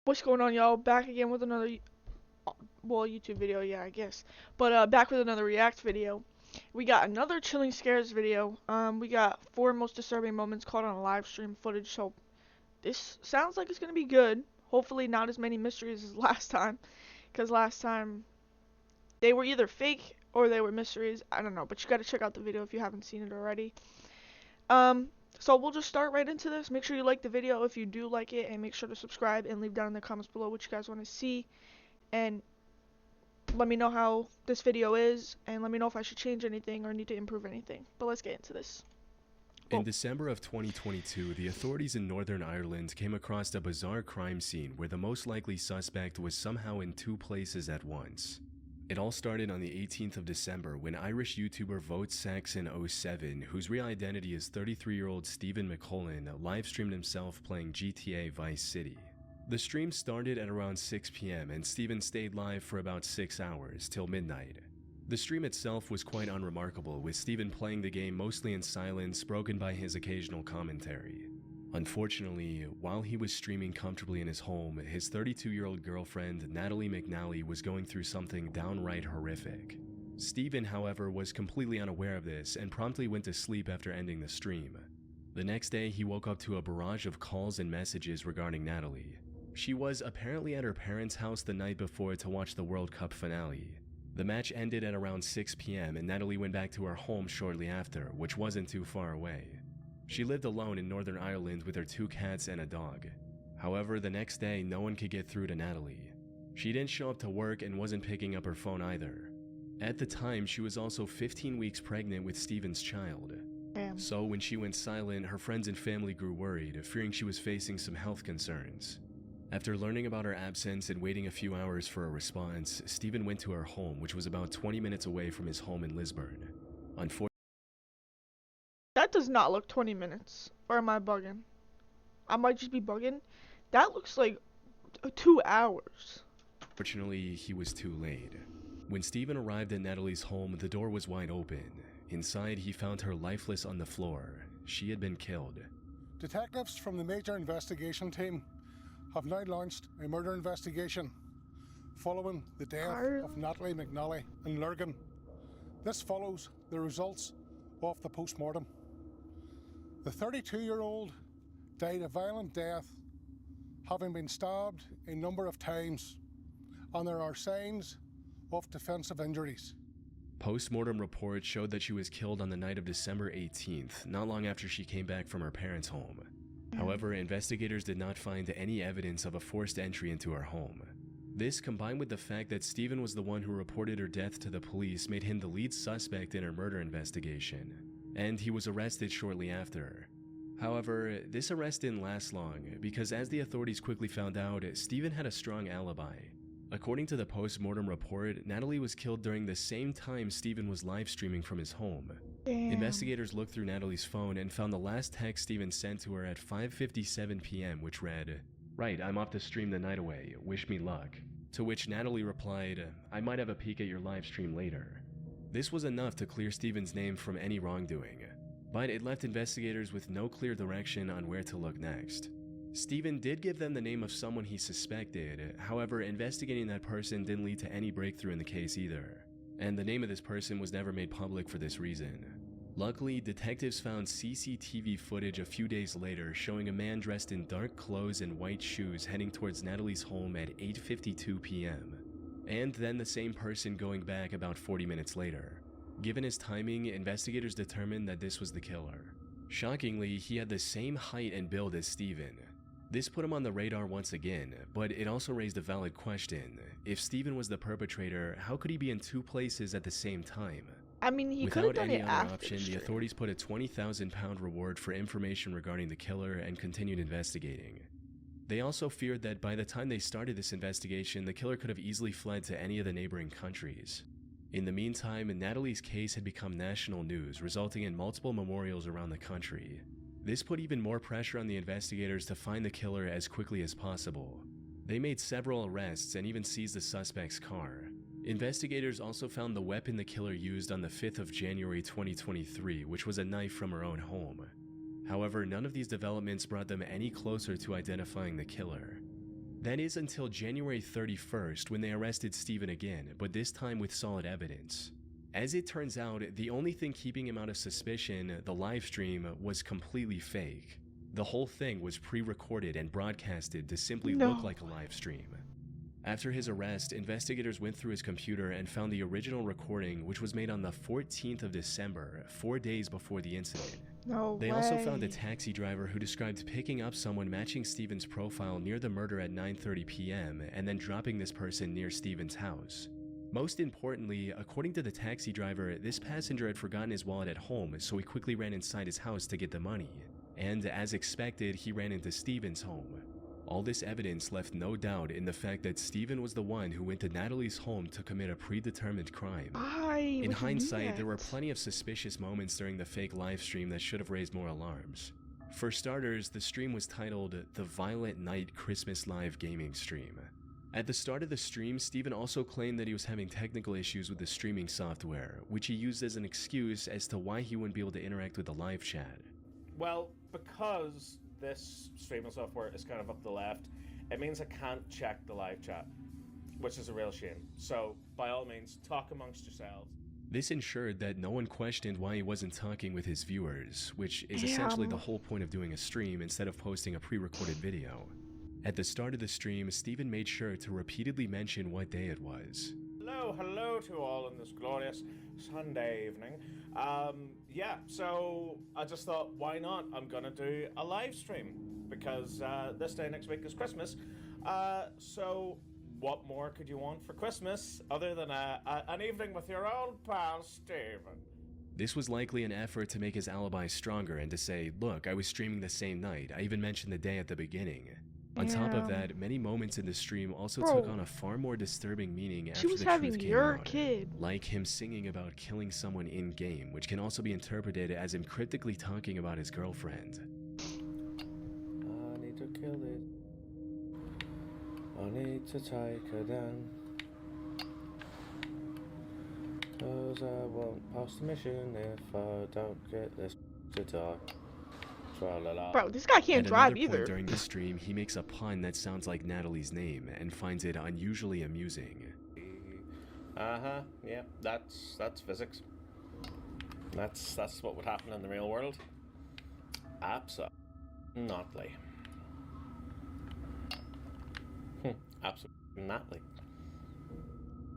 What's going on, y'all? Back again with another, well, YouTube video, yeah, I guess. But back with another React video. We got another chilling scares video. We got 4 most disturbing moments caught on live stream footage. So this sounds like it's gonna be good. Hopefully, not as many mysteries as last time, because last time they were either fake or they were mysteries. I don't know, but you gotta check out the video if you haven't seen it already. Um, so we'll just start right into this. Make sure you like the video if you do like it, and make sure to subscribe and leave down in the comments below what you guys want to see. And let me know how this video is, and let me know if I should change anything or need to improve anything. But let's get into this. In December of 2022, the authorities in Northern Ireland came across a bizarre crime scene where the most likely suspect was somehow in two places at once. It all started on the 18th of December when Irish YouTuber VoteSaxon07, whose real identity is 33-year-old Stephen McCullen, live-streamed himself playing GTA Vice City. The stream started at around 6 p.m. and Stephen stayed live for about 6 hours, till midnight. The stream itself was quite unremarkable, with Stephen playing the game mostly in silence, broken by his occasional commentary. Unfortunately, while he was streaming comfortably in his home, his 32-year-old girlfriend, Natalie McNally, was going through something downright horrific. Stephen, however, was completely unaware of this and promptly went to sleep after ending the stream. The next day, he woke up to a barrage of calls and messages regarding Natalie. She was apparently at her parents' house the night before to watch the World Cup finale. The match ended at around 6 p.m. and Natalie went back to her home shortly after, which wasn't too far away. She lived alone in Northern Ireland with her 2 cats and a dog. However, the next day, no one could get through to Natalie. She didn't show up to work and wasn't picking up her phone either. At the time, she was also 15 weeks pregnant with Stephen's child. Damn. So when she went silent, her friends and family grew worried, fearing she was facing some health concerns. After learning about her absence and waiting a few hours for a response, Stephen went to her home, which was about 20 minutes away from his home in Lisburn. That does not look 20 minutes. Or am I bugging? I might just be bugging. That looks like 2 hours. Unfortunately, he was too late. When Stephen arrived at Natalie's home, the door was wide open. Inside, he found her lifeless on the floor. She had been killed. Detectives from the Major Investigation Team have now launched a murder investigation following the death of Natalie McNally in Lurgan. This follows the results of the post-mortem. The 32-year-old died a violent death, having been stabbed a number of times, and there are signs of defensive injuries. Post-mortem reports showed that she was killed on the night of December 18th, not long after she came back from her parents' home. However, investigators did not find any evidence of a forced entry into her home. This, combined with the fact that Stephen was the one who reported her death to the police, made him the lead suspect in her murder investigation, and he was arrested shortly after. However, this arrest didn't last long, because as the authorities quickly found out, Stephen had a strong alibi. According to the post-mortem report, Natalie was killed during the same time Stephen was live streaming from his home. Damn. Investigators looked through Natalie's phone and found the last text Stephen sent to her at 5:57 p.m., which read, "Right, I'm off to stream the night away. Wish me luck." To which Natalie replied, "I might have a peek at your live stream later." This was enough to clear Stephen's name from any wrongdoing, but it left investigators with no clear direction on where to look next. Stephen did give them the name of someone he suspected, however, investigating that person didn't lead to any breakthrough in the case either, and the name of this person was never made public for this reason. Luckily, detectives found CCTV footage a few days later showing a man dressed in dark clothes and white shoes heading towards Natalie's home at 8:52 p.m., and then the same person going back about 40 minutes later. Given his timing, investigators determined that this was the killer. Shockingly, he had the same height and build as Stephen. This put him on the radar once again, but it also raised a valid question. If Stephen was the perpetrator, how could he be in 2 places at the same time? I mean, he could have Without done any it other after option, the the stream. authorities put a £20,000 reward for information regarding the killer and continued investigating. They also feared that by the time they started this investigation, the killer could have easily fled to any of the neighboring countries. In the meantime, Natalie's case had become national news, resulting in multiple memorials around the country. This put even more pressure on the investigators to find the killer as quickly as possible. They made several arrests and even seized the suspect's car. Investigators also found the weapon the killer used on the 5th of January 2023, which was a knife from her own home. However, none of these developments brought them any closer to identifying the killer. That is until January 31st when they arrested Steven again, but this time with solid evidence. As it turns out, the only thing keeping him out of suspicion, the live stream, was completely fake. The whole thing was pre-recorded and broadcasted to simply look like a live stream. After his arrest, investigators went through his computer and found the original recording, which was made on the 14th of December, 4 days before the incident. They also found a taxi driver who described picking up someone matching Steven's profile near the murder at 9:30 p.m. and then dropping this person near Steven's house. Most importantly, according to the taxi driver, this passenger had forgotten his wallet at home, so he quickly ran inside his house to get the money. And as expected, he ran into Steven's home. All this evidence left no doubt in the fact that Steven was the one who went to Natalie's home to commit a predetermined crime. In hindsight, there were plenty of suspicious moments during the fake live stream that should have raised more alarms. For starters, the stream was titled The Violent Night Christmas Live Gaming Stream. At the start of the stream, Steven also claimed that he was having technical issues with the streaming software, which he used as an excuse as to why he wouldn't be able to interact with the live chat. Well, because this streaming software is kind of up the left, it means I can't check the live chat, which is a real shame. So, by all means, talk amongst yourselves. This ensured that no one questioned why he wasn't talking with his viewers, which is essentially the whole point of doing a stream instead of posting a pre-recorded video. At the start of the stream, Steven made sure to repeatedly mention what day it was. Hello to all on this glorious Sunday evening. Yeah, so I just thought, why not? I'm gonna do a live stream because this day next week is Christmas. So what more could you want for Christmas other than an evening with your old pal Steven? This was likely an effort to make his alibi stronger and to say, look, I was streaming the same night. I even mentioned the day at the beginning. On top of that, many moments in the stream also took on a far more disturbing meaning after the truth came out. Like him singing about killing someone in-game, which can also be interpreted as him cryptically talking about his girlfriend. I need to kill it. I need to take her down. 'Cause I won't pass the mission if I don't get this to die. Bro, this guy can't drive either. Point during the stream, he makes a pun that sounds like Natalie's name and finds it unusually amusing. Yeah, that's physics. That's what would happen in the real world. Absolutely. Absolutely.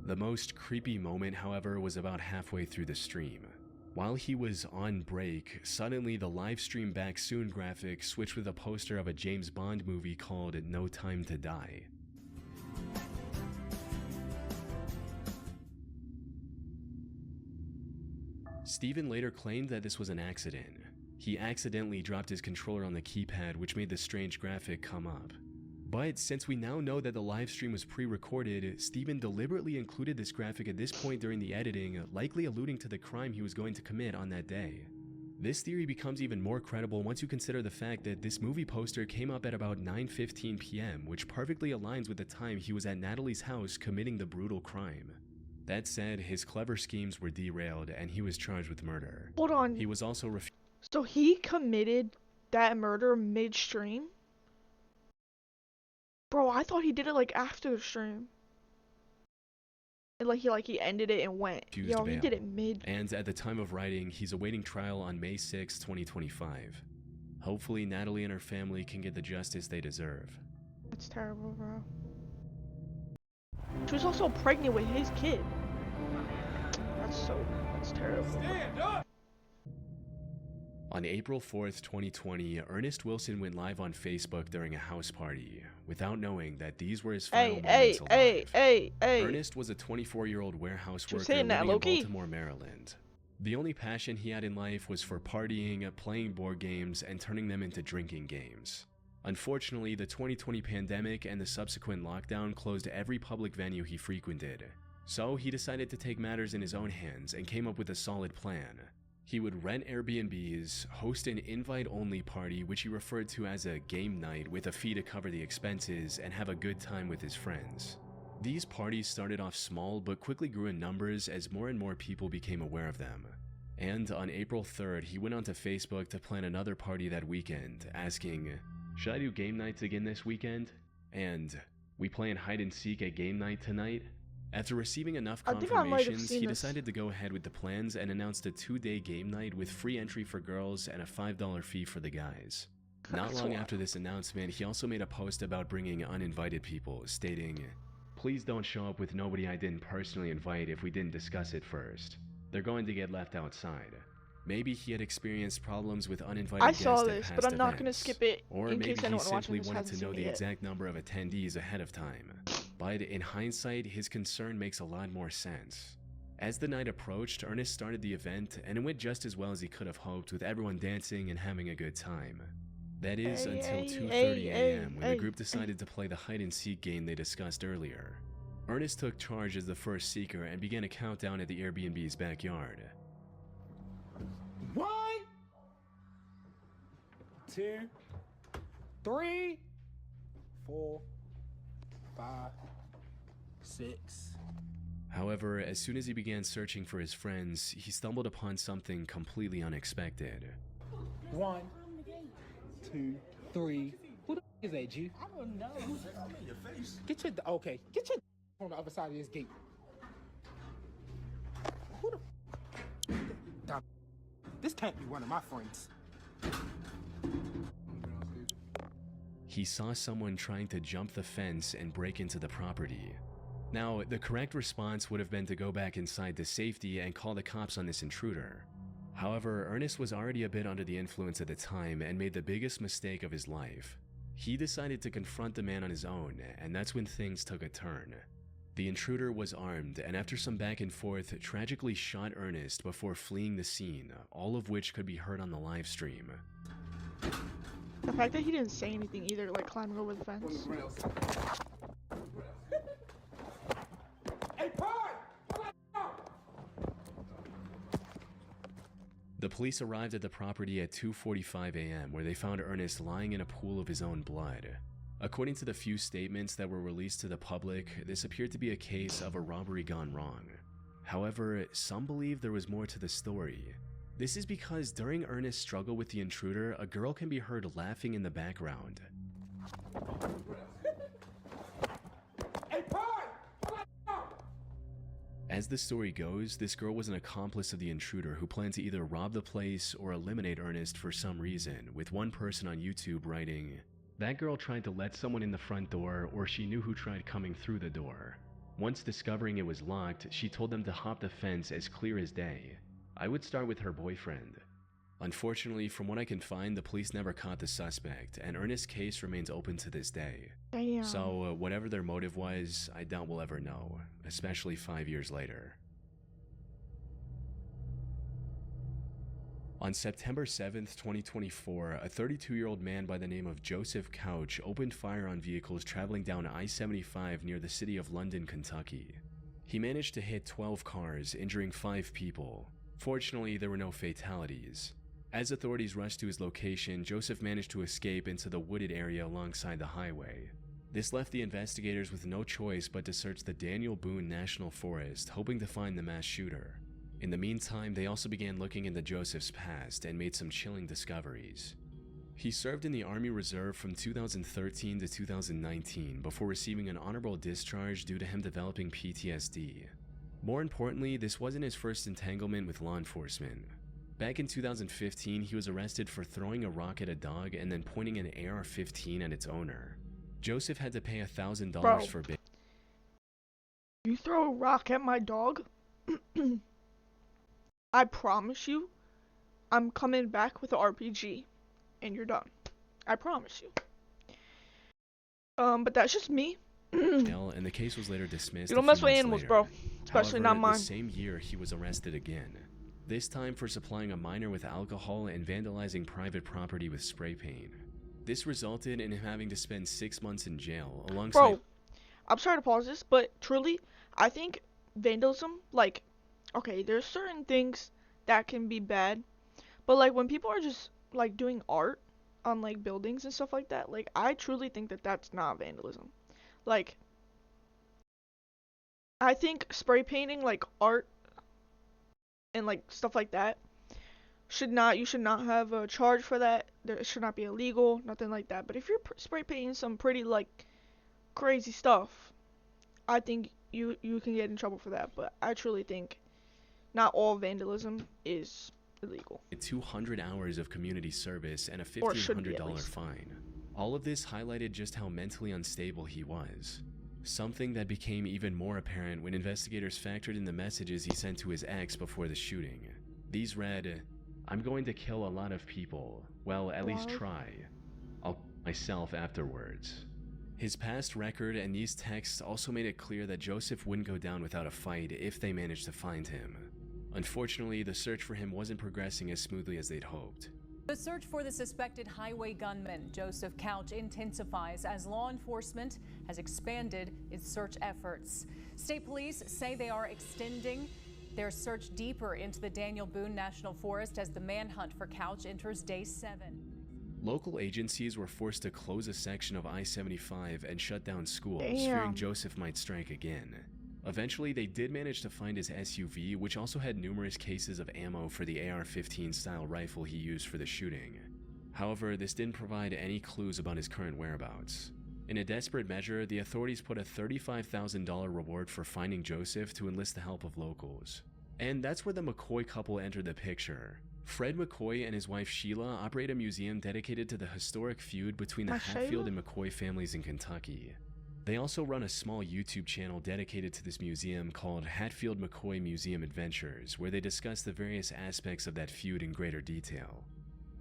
The most creepy moment, however, was about halfway through the stream. While he was on break, suddenly the live stream back soon graphic switched with a poster of a James Bond movie called No Time to Die. Steven later claimed that this was an accident. He accidentally dropped his controller on the keypad, which made the strange graphic come up. But since we now know that the live stream was pre-recorded, Steven deliberately included this graphic at this point during the editing, likely alluding to the crime he was going to commit on that day. This theory becomes even more credible once you consider the fact that this movie poster came up at about 9:15 p.m., which perfectly aligns with the time he was at Natalie's house committing the brutal crime. That said, his clever schemes were derailed and he was charged with murder. Hold on. He was also So he committed that murder midstream? Bro, I thought he did it like after the stream. And he ended it and went. Yo, he did it mid. And at the time of writing, he's awaiting trial on May 6, 2025. Hopefully Natalie and her family can get the justice they deserve. That's terrible, bro. She was also pregnant with his kid. That's terrible. Stand up! On April 4th, 2020, Ernest Wilson went live on Facebook during a house party, without knowing that these were his final moments alive. Ernest was a 24-year-old warehouse worker living in Baltimore, Maryland. The only passion he had in life was for partying, playing board games, and turning them into drinking games. Unfortunately, the 2020 pandemic and the subsequent lockdown closed every public venue he frequented. So he decided to take matters in his own hands and came up with a solid plan. He would rent Airbnbs, host an invite-only party which he referred to as a game night with a fee to cover the expenses, and have a good time with his friends. These parties started off small but quickly grew in numbers as more and more people became aware of them. And on April 3rd, he went onto Facebook to plan another party that weekend, asking, "Should I do game nights again this weekend?" And We playing hide and seek at game night tonight? After receiving enough I think I might have confirmations, seen he this. decided to go ahead with the plans and announced a 2-day game night with free entry for girls and a $5 fee for the guys. Not long after this announcement, he also made a post about bringing uninvited people, stating, "Please don't show up with nobody I didn't personally invite if we didn't discuss it first. They're going to get left outside." Maybe he had experienced problems with uninvited I guests saw at this, past but I'm not gonna events. skip it Or in maybe case he anyone watching simply this wanted hasn't to know seen the it yet. exact number of attendees ahead of time. But in hindsight, his concern makes a lot more sense. As the night approached, Ernest started the event, and it went just as well as he could have hoped, with everyone dancing and having a good time. That is until 2:30 a.m. when the group decided to play the hide-and-seek game they discussed earlier. Ernest took charge as the first seeker and began a countdown at the Airbnb's backyard. 1, 2, 3, 4, 5, 6. However, as soon as he began searching for his friends, he stumbled upon something completely unexpected. 1, 2, 3. Who the is that, G? I don't know. Get your on the other side of this gate. Who the? Damn. This can't be one of my friends. He saw someone trying to jump the fence and break into the property. Now, the correct response would have been to go back inside to safety and call the cops on this intruder. However, Ernest was already a bit under the influence at the time and made the biggest mistake of his life. He decided to confront the man on his own, and that's when things took a turn. The intruder was armed, and after some back and forth, tragically shot Ernest before fleeing the scene, all of which could be heard on the live stream. The fact that he didn't say anything either, like climbing over the fence. Hey, Pod! The police arrived at the property at 2:45 a.m. where they found Ernest lying in a pool of his own blood. According to the few statements that were released to the public, this appeared to be a case of a robbery gone wrong. However, some believe there was more to the story. This is because during Ernest's struggle with the intruder, a girl can be heard laughing in the background. Hey, Pod! As the story goes, this girl was an accomplice of the intruder who planned to either rob the place or eliminate Ernest for some reason, with one person on YouTube writing, "That girl tried to let someone in the front door, or she knew who tried coming through the door. Once discovering it was locked, she told them to hop the fence as clear as day. I would start with her boyfriend." Unfortunately, from what I can find, the police never caught the suspect, and Ernest's case remains open to this day. Damn. So, whatever their motive was, I doubt we'll ever know, especially 5 years later. On September 7th, 2024, a 32-year-old man by the name of Joseph Couch opened fire on vehicles traveling down I-75 near the city of London, Kentucky. He managed to hit 12 cars, injuring 5 people. Fortunately, there were no fatalities. As authorities rushed to his location, Joseph managed to escape into the wooded area alongside the highway. This left the investigators with no choice but to search the Daniel Boone National Forest, hoping to find the mass shooter. In the meantime, they also began looking into Joseph's past and made some chilling discoveries. He served in the Army Reserve from 2013 to 2019 before receiving an honorable discharge due to him developing PTSD. More importantly, this wasn't his first entanglement with law enforcement. Back in 2015, he was arrested for throwing a rock at a dog and then pointing an AR-15 at its owner. Joseph had to pay $1,000 for bail. You throw a rock at my dog? I promise you, I'm coming back with an RPG, and you're done. I promise you. But that's just me. And the case was later dismissed. You don't mess with animals, bro. Especially not mine. The same year, he was arrested again. This time for supplying a minor with alcohol and vandalizing private property with spray paint. This resulted in him having to spend 6 months in jail alongside. Bro, I'm sorry to pause this, but truly, I think vandalism, like, okay, there's certain things that can be bad, but like when people are just like doing art on like buildings and stuff like that, like I truly think that that's not vandalism. Like, I think spray painting like art and like stuff like that you should not have a charge for that. It should not be illegal, nothing like that. But if you're spray painting some pretty like crazy stuff, I think you can get in trouble for that. But I truly think not all vandalism is illegal. 200 hours of community service and a Or should be, at $1,500 least. fine. All of this highlighted just how mentally unstable he was. Something that became even more apparent when investigators factored in the messages he sent to his ex before the shooting. These read, "I'm going to kill a lot of people. Well, at least try. I'll kill myself afterwards." His past record and these texts also made it clear that Joseph wouldn't go down without a fight if they managed to find him. Unfortunately, the search for him wasn't progressing as smoothly as they'd hoped. The search for the suspected highway gunman, Joseph Couch, intensifies as law enforcement has expanded its search efforts. State police say they are extending their search deeper into the Daniel Boone National Forest as the manhunt for Couch enters day 7. Local agencies were forced to close a section of I-75 and shut down schools, Damn. fearing Joseph might strike again. Eventually, they did manage to find his SUV, which also had numerous cases of ammo for the AR-15 style rifle he used for the shooting. However, this didn't provide any clues about his current whereabouts. In a desperate measure, the authorities put a $35,000 reward for finding Joseph to enlist the help of locals. And that's where the McCoy couple entered the picture. Fred McCoy and his wife Sheila operate a museum dedicated to the historic feud between the Hatfield and McCoy families in Kentucky. They also run a small YouTube channel dedicated to this museum called Hatfield McCoy Museum Adventures, where they discuss the various aspects of that feud in greater detail.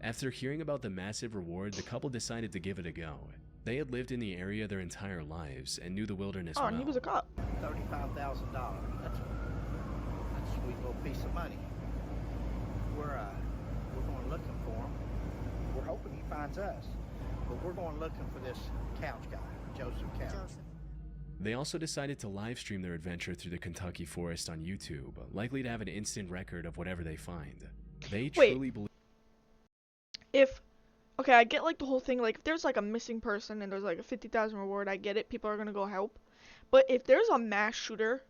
After hearing about the massive reward, the couple decided to give it a go. They had lived in the area their entire lives and knew the wilderness well. And he was a cop. $35,000. That's a sweet little piece of money. We're going looking for him. We're hoping he finds us, but we're going looking for this Couch guy, Joseph Couch. They also decided to live stream their adventure through the Kentucky forest on YouTube, likely to have an instant record of whatever they find. They truly believe. Okay, I get like the whole thing, like if there's like a missing person and there's like a 50,000 reward, I get it, people are gonna go help. But if there's a mass shooter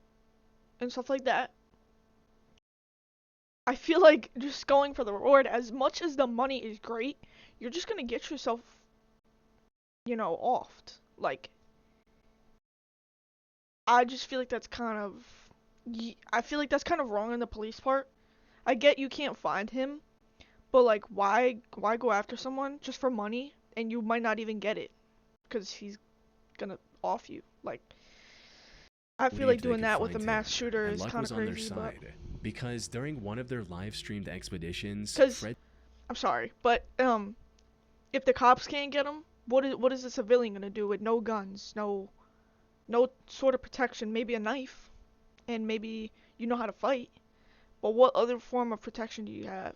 and stuff like that, I feel like just going for the reward, as much as the money is great, you're just gonna get yourself, offed. Like, I just feel like that's kind of, wrong on the police part. I get you can't find him, but like, why go after someone just for money, and you might not even get it, because he's gonna off you. Like, I feel like doing that with a mass shooter is kind of crazy, but... Because during one of their live-streamed expeditions, I'm sorry, but if the cops can't get him, what is a civilian gonna do with no guns, no sort of protection? Maybe a knife, and maybe you know how to fight, but what other form of protection do you have?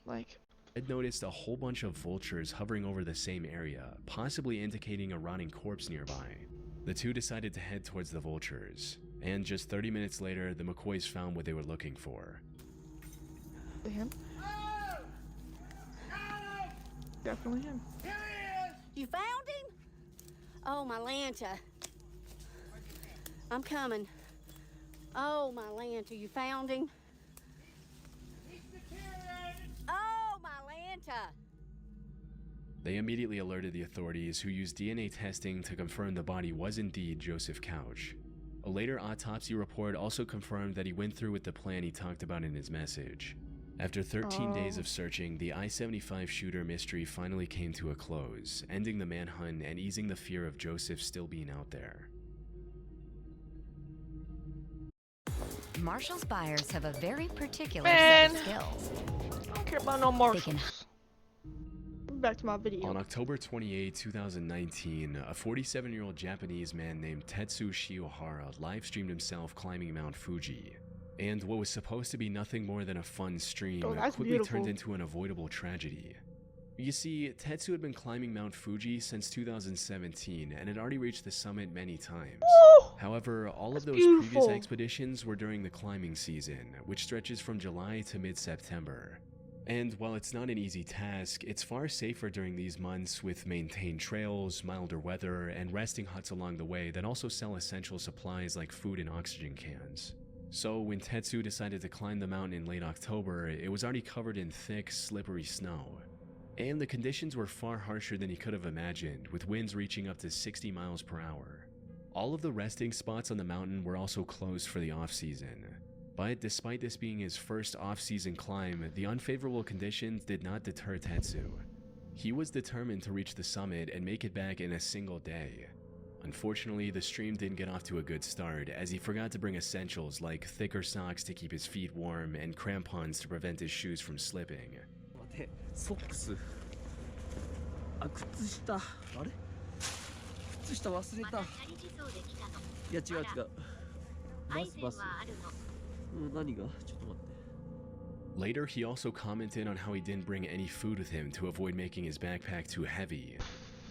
Like. Ed noticed a whole bunch of vultures hovering over the same area, possibly indicating a rotting corpse nearby. The two decided to head towards the vultures, and just 30 minutes later, the McCoys found what they were looking for. Him? Definitely him. Here he is! You found him? Oh, my Lanta. I'm coming. Oh, my Lanta, you found him? He's deteriorated! Oh, my Lanta! They immediately alerted the authorities, who used DNA testing to confirm the body was indeed Joseph Couch. A later autopsy report also confirmed that he went through with the plan he talked about in his message. After 13 days of searching, the I-75 shooter mystery finally came to a close, ending the manhunt and easing the fear of Joseph still being out there. Marshall's buyers have a very particular Man. set of skills. I don't care about no Marshalls. Back to my video. On October 28, 2019, a 47-year-old Japanese man named Tetsu Shiohara live-streamed himself climbing Mount Fuji. And what was supposed to be nothing more than a fun stream quickly turned into an avoidable tragedy. You see, Tetsu had been climbing Mount Fuji since 2017 and had already reached the summit many times. However, all of those previous expeditions were during the climbing season, which stretches from July to mid-September. And while it's not an easy task, it's far safer during these months with maintained trails, milder weather, and resting huts along the way that also sell essential supplies like food and oxygen cans. So when Tetsu decided to climb the mountain in late October, it was already covered in thick, slippery snow. And the conditions were far harsher than he could have imagined, with winds reaching up to 60 miles per hour. All of the resting spots on the mountain were also closed for the off-season. But despite this being his first off-season climb, the unfavorable conditions did not deter Tetsu. He was determined to reach the summit and make it back in a single day. Unfortunately, the stream didn't get off to a good start, as he forgot to bring essentials like thicker socks to keep his feet warm and crampons to prevent his shoes from slipping. ソックス。あ、靴下。あれ？靴下忘れた。いや違う違う。バスバス。何が？ちょっと待って。 Later, he also commented on how he didn't bring any food with him to avoid making his backpack too heavy.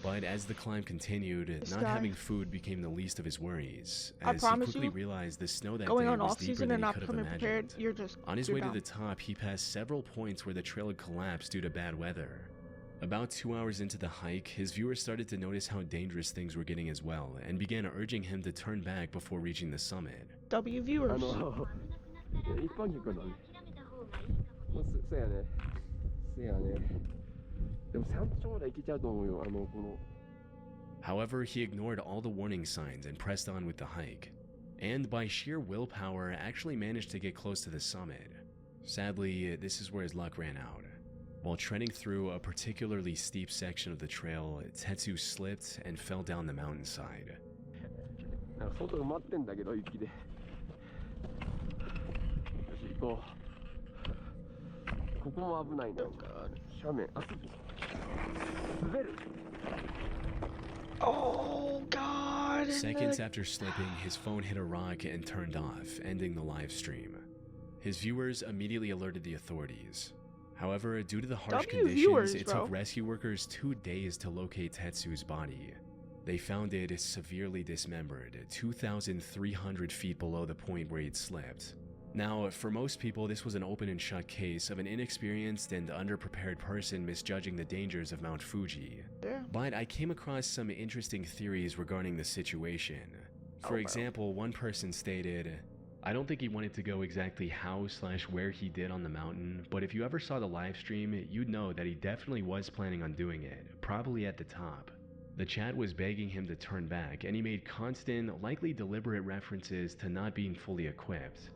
But as the climb continued, not having food became the least of his worries, as he quickly realized the snow that day was deeper than he could have imagined. On his way to the top, he passed several points where the trail had collapsed due to bad weather. About 2 hours into the hike, his viewers started to notice how dangerous things were getting as well, and began urging him to turn back before reaching the summit. W viewers. そうやね。そうやね。でも山頂まで行けちゃうと思うよ。この。However, he ignored all the warning signs and pressed on with the hike, and by sheer willpower actually managed to get close to the summit. Sadly, this is where his luck ran out. While treading through a particularly steep section of the trail, Tetsu slipped and fell down the mountainside. 外埋まってんだけど雪で。よし行こう。 ここも危ないなんか斜面滑る Oh God! Seconds after slipping, his phone hit a rock and turned off, ending the live stream. His viewers immediately alerted the authorities. However, due to the harsh conditions, it took rescue workers 2 days to locate Tetsu's body. They found it severely dismembered, 2,300 feet below the point where he'd slipped. Now, for most people, this was an open and shut case of an inexperienced and underprepared person misjudging the dangers of Mount Fuji. Yeah. But I came across some interesting theories regarding the situation. For example, one person stated, I don't think he wanted to go exactly how/where he did on the mountain, but if you ever saw the live stream, you'd know that he definitely was planning on doing it, probably at the top. The chat was begging him to turn back, and he made constant, likely deliberate references to not being fully equipped.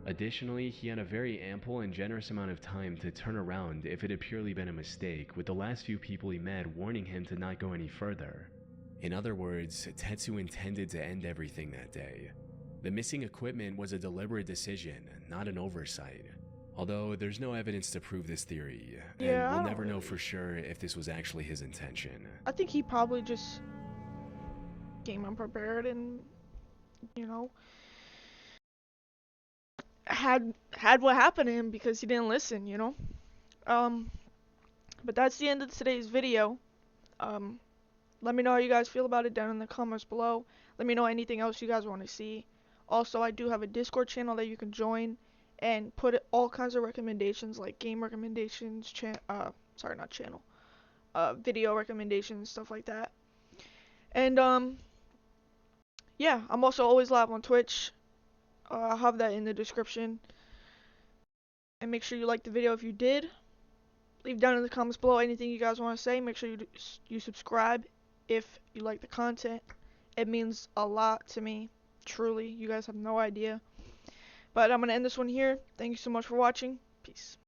Additionally, he had a very ample and generous amount of time to turn around if it had purely been a mistake, with the last few people he met warning him to not go any further. In other words, Tetsu intended to end everything that day. The missing equipment was a deliberate decision, not an oversight. Although there's no evidence to prove this theory, and we'll never know for sure if this was actually his intention. I think he probably just came unprepared and, you know, had what happened to him because he didn't listen, you know. But that's the end of today's video. Let me know how you guys feel about it down in the comments below. Let me know anything else you guys want to see. Also, I do have a Discord channel that you can join and put all kinds of recommendations, like game recommendations, video recommendations, stuff like that. And yeah, I'm also always live on Twitch. I'll have that in the description. And make sure you like the video if you did. Leave down in the comments below anything you guys want to say. Make sure you subscribe if you like the content. It means a lot to me. Truly, you guys have no idea. But I'm going to end this one here. Thank you so much for watching. Peace.